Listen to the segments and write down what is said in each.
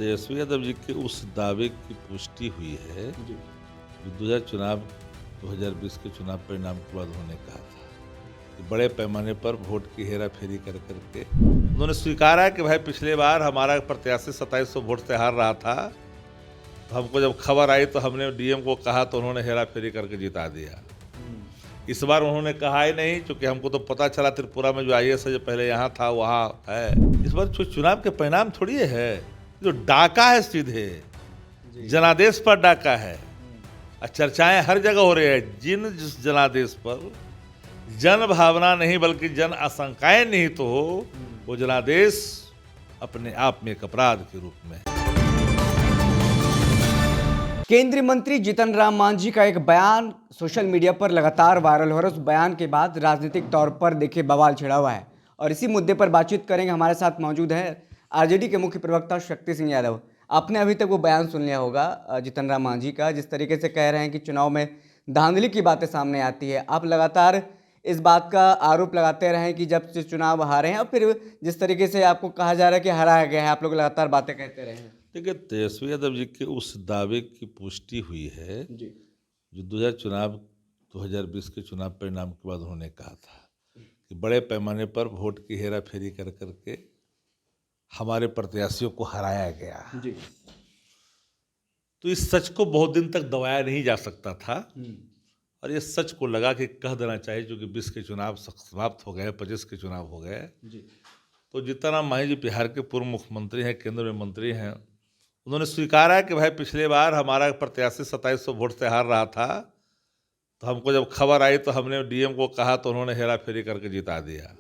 तेजस्वी यादव जी के उस दावे की पुष्टि हुई है जी। जो 2020 के चुनाव परिणाम के बाद उन्होंने कहा था कि बड़े पैमाने पर वोट की हेरा फेरी कर करके उन्होंने स्वीकारा कि भाई पिछले बार हमारा प्रत्याशी 2700 वोट से हार रहा था, तो हमको जब खबर आई तो हमने डीएम को कहा तो उन्होंने हेरा फेरी करके जिता दिया। इस बार उन्होंने कहा ही नहीं, क्योंकि हमको तो पता चला त्रिपुरा में जो IAS है जो पहले यहाँ था वहाँ है। इस बार चुनाव के परिणाम थोड़ी है, जो डाका है सीधे जनादेश पर डाका है। चर्चाएं हर जगह हो रही है। जिस जनादेश पर जन भावना नहीं बल्कि जन आशंकाएं निहित तो हो, वो जनादेश अपने आप में एक अपराध के रूप में है। केंद्रीय मंत्री जीतन राम मांझी का एक बयान सोशल मीडिया पर लगातार वायरल हो रहा है। उस बयान के बाद राजनीतिक तौर पर देखिए बवाल छिड़ा हुआ है और इसी मुद्दे पर बातचीत करेंगे। हमारे साथ मौजूद है आरजेडी के मुख्य प्रवक्ता शक्ति सिंह यादव। आपने अभी तक वो बयान सुन लिया होगा जीतन राम मांझी का, जिस तरीके से कह रहे हैं कि चुनाव में धांधली की बातें सामने आती है। आप लगातार इस बात का आरोप लगाते रहे कि जब से चुनाव हारे हैं और फिर जिस तरीके से आपको कहा जा रहा है कि हराया गया है, आप लोग लगातार बातें कहते रहे हैं। देखिए, तेजस्वी यादव जी के उस दावे की पुष्टि हुई है जी। जो 2020 के चुनाव परिणाम के बाद उन्होंने कहा था कि बड़े पैमाने पर वोट की हेरा फेरी कर करके हमारे प्रत्याशियों को हराया गया। जी। तो इस सच को बहुत दिन तक दबाया नहीं जा सकता था और ये सच को लगा कि कह देना चाहिए, क्योंकि 20 के चुनाव समाप्त हो गए, 25 के चुनाव हो गए। जी। तो जीतन राम मांझी जी बिहार के पूर्व मुख्यमंत्री हैं, केंद्र में मंत्री हैं। उन्होंने स्वीकारा कि भाई पिछले बार हमारा प्रत्याशी 2700 वोट से हार रहा था, तो हमको जब खबर आई तो हमने डीएम को कहा तो उन्होंने हेरा फेरी करके जिता दिया।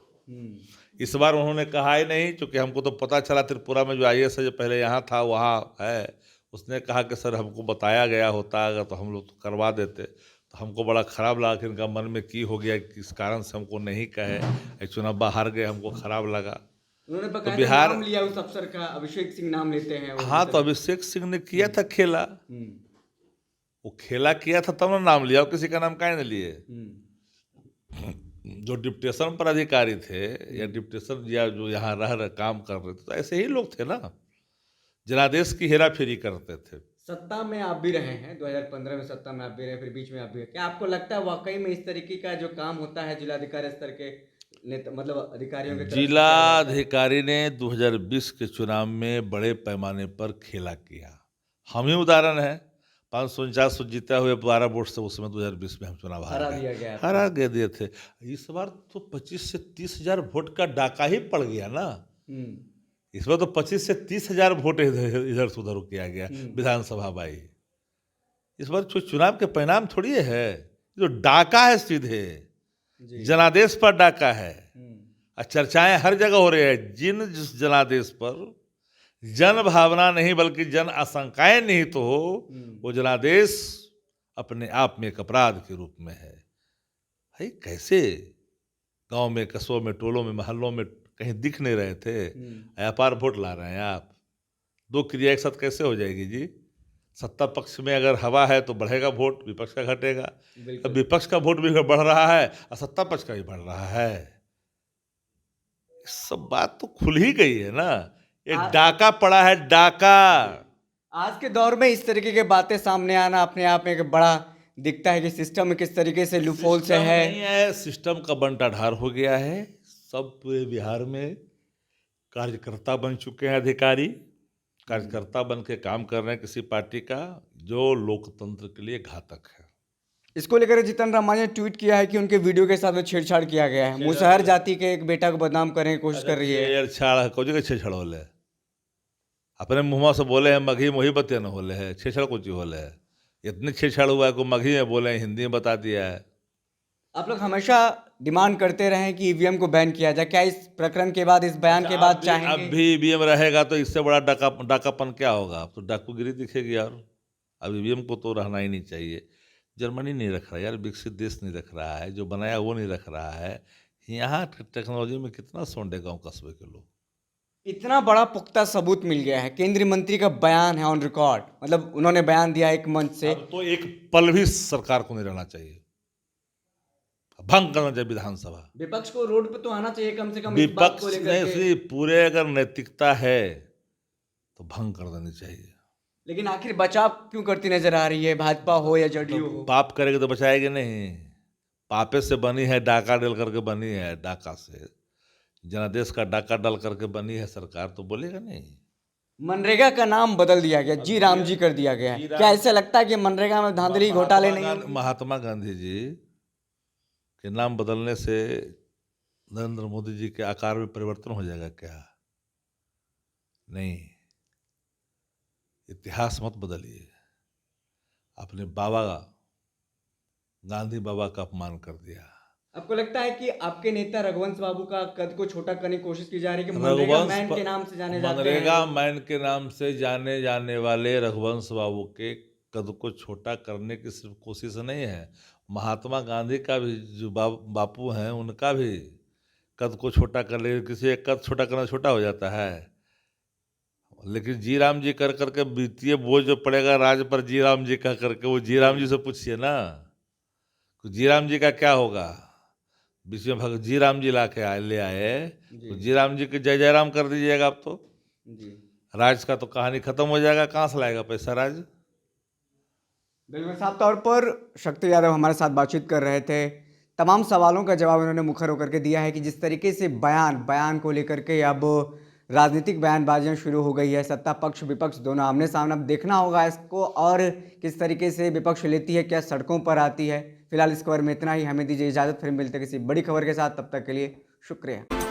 इस बार उन्होंने कहा ही नहीं, क्योंकि हमको तो पता चला त्रिपुरा में जो IAS है जो पहले यहाँ था वहाँ है। उसने कहा कि सर हमको बताया गया होता अगर तो हम लोग तो करवा देते। तो हमको बड़ा खराब लगा कि इनका मन में की हो गया, किस कारण से हमको नहीं कहे, चुनाव बाहर गए, हमको खराब लगा। उन्होंने तो बकायदा बिहार नाम लिया उस अफसर का, अभिषेक सिंह नाम लेते हैं वो। हाँ, तो अभिषेक सिंह ने किया था खेला, हम्म। वो खेला किया था तब ना नाम लिया, और किसी का नाम काहे न लिए। जो डिप्टेशन पर अधिकारी थे या डिप्टेशन या जो यहाँ रह काम कर रहे थे, तो ऐसे ही लोग थे ना, जनादेश की हेरा फेरी करते थे। सत्ता में आप भी रहे हैं, 2015 में सत्ता में आप भी रहे, फिर बीच में आप भी रहे। क्या आपको लगता है वाकई में इस तरीके का जो काम होता है जिलाधिकारी स्तर के नेता मतलब अधिकारियों के तरफ से किया जाता है? जिलाधिकारी ने 2020 के चुनाव में बड़े पैमाने पर खेला किया। हम ही उदाहरण है, 549 जीता हुए 12 वोट से उस समय 2020 में हम चुनाव हरा दिया गया था। हरा दिए थे। इस बार तो 25 से 30 हजार वोट का डाका ही पड़ गया ना। इस बार तो 25 से 30 हजार वोट इधर से उधर किया गया विधानसभा बाई। इस बार चुनाव के परिणाम थोड़ी है, जो डाका है सीधे जनादेश पर डाका है। चर्चाएं हर जगह हो रही है। जिस जनादेश पर जन भावना नहीं बल्कि जन आशंकाएं निहित तो हो, वो जनादेश अपने आप में एक अपराध के रूप में है। भाई कैसे गांव में, कस्बों में, टोलों में, मोहल्लों में कहीं दिख नहीं रहे थे, अपार वोट ला रहे हैं आप। दो क्रिया एक साथ कैसे हो जाएगी जी? सत्ता पक्ष में अगर हवा है तो बढ़ेगा वोट, विपक्ष का घटेगा। अब विपक्ष का वोट भी बढ़ रहा है और सत्ता पक्ष का भी बढ़ रहा है। सब बात तो खुल ही गई है ना। एक डाका पड़ा है, डाका। आज के दौर में इस तरीके की बातें सामने आना अपने आप में एक बड़ा दिखता है कि सिस्टम में किस तरीके से लूपहोल से है। नहीं है, सिस्टम का बंटाढार हो गया है। सब पूरे बिहार में कार्यकर्ता बन चुके हैं, अधिकारी कार्यकर्ता बन के काम कर रहे हैं किसी पार्टी का, जो लोकतंत्र के लिए घातक है। इसको लेकर जीतन राम मांझी ने ट्वीट किया है कि उनके वीडियो के साथ में छेड़छाड़ किया गया है। मुसहर जाति के एक बेटा को बदनाम करने की कोशिश कर रही है। छेड़छाड़ कोई के छेड़छाड़ होले है? अपने मुँह से बोले हैं मघी मोही बते न होले है, छेड़छाड़ कुछ होले है? इतनी छेड़छाड़ हुआ है को मघी में बोले, हिंदी में बता दिया है। आप लोग हमेशा डिमांड करते रहे हैं कि ईवीएम को बैन किया जाए। क्या इस प्रकरण के बाद, इस बयान के बाद चाहेंगे? अब भी ईवीएम रहेगा तो इससे बड़ा डाकापन क्या होगा? अब तो डाकूगिरी दिखेगी यार। अब ईवीएम को तो रहना ही नहीं चाहिए। जर्मनी नहीं रख रहा यार, विकसित देश नहीं रख रहा है, जो बनाया वो नहीं रख रहा है। यहाँ टेक्नोलॉजी में कितना सोंडे गाँव कस्बे के लोग। इतना बड़ा पुख्ता सबूत मिल गया है, केंद्रीय मंत्री का बयान है ऑन रिकॉर्ड, मतलब उन्होंने बयान दिया एक मंच से। तो एक पल भी सरकार को नहीं रहना चाहिए, भंग करना चाहिए विधानसभा। विपक्ष को रोड पे तो आना चाहिए कम से कम। विपक्ष ने पूरे अगर नैतिकता है तो भंग कर देनी चाहिए। लेकिन आखिर बचाव क्यों करती नजर आ रही है, भाजपा हो या जदयू हो? पाप करेगी तो बचाएगी नहीं। पापे से बनी है, डाका डाल करके बनी है, डाका से जनादेश का डाका डाल करके बनी है सरकार, तो बोलेगा नहीं। मनरेगा का नाम बदल दिया गया, जी राम जी कर दिया गया है। क्या ऐसा लगता है कि मनरेगा में धांधली घोटाले नहीं होंगे? महात्मा गांधी जी के नाम बदलने से नरेंद्र मोदी जी के आकार में परिवर्तन हो जाएगा क्या? नहीं, इतिहास मत बदलिए। अपने बाबा गांधी बाबा का अपमान कर दिया। आपको लगता है कि आपके नेता रघुवंश बाबू का कद को छोटा करने की कोशिश की जा रही है कि मनरेगा मैन के नाम से जाने जाते हैं? मनरेगा मैन के नाम से जाने जाने वाले रघुवंश बाबू के कद को छोटा करने की सिर्फ कोशिश नहीं है, महात्मा गांधी का भी जो बापू हैं उनका भी कद को छोटा कर ले। किसी एक कद छोटा करना छोटा हो जाता है, लेकिन जी राम जी कर करके वित्तीय बोझ जो पड़ेगा राज पर जी राम जी कह करके, वो जी राम जी से पूछिए ना, जी राम जी का क्या होगा। बीच में भगत जी राम जी ले आए तो जी राम जी के जय जय राम कर दीजिएगा आप तो जी राज का तो कहानी खत्म हो जाएगा। कहाँ से लाएगा पैसा राज? बिल्कुल साफ तौर पर शक्ति यादव हमारे साथ बातचीत कर रहे थे। तमाम सवालों का जवाब उन्होंने मुखर होकर के दिया है कि जिस तरीके से बयान को लेकर के अब राजनीतिक बयानबाजियां शुरू हो गई है, सत्ता पक्ष विपक्ष दोनों आमने सामने। अब देखना होगा इसको और किस तरीके से विपक्ष लेती है, क्या सड़कों पर आती है। फिलहाल इस खबर में इतना ही, हमें दीजिए इजाज़त, फिर मिलते हैं किसी बड़ी खबर के साथ। तब तक के लिए शुक्रिया।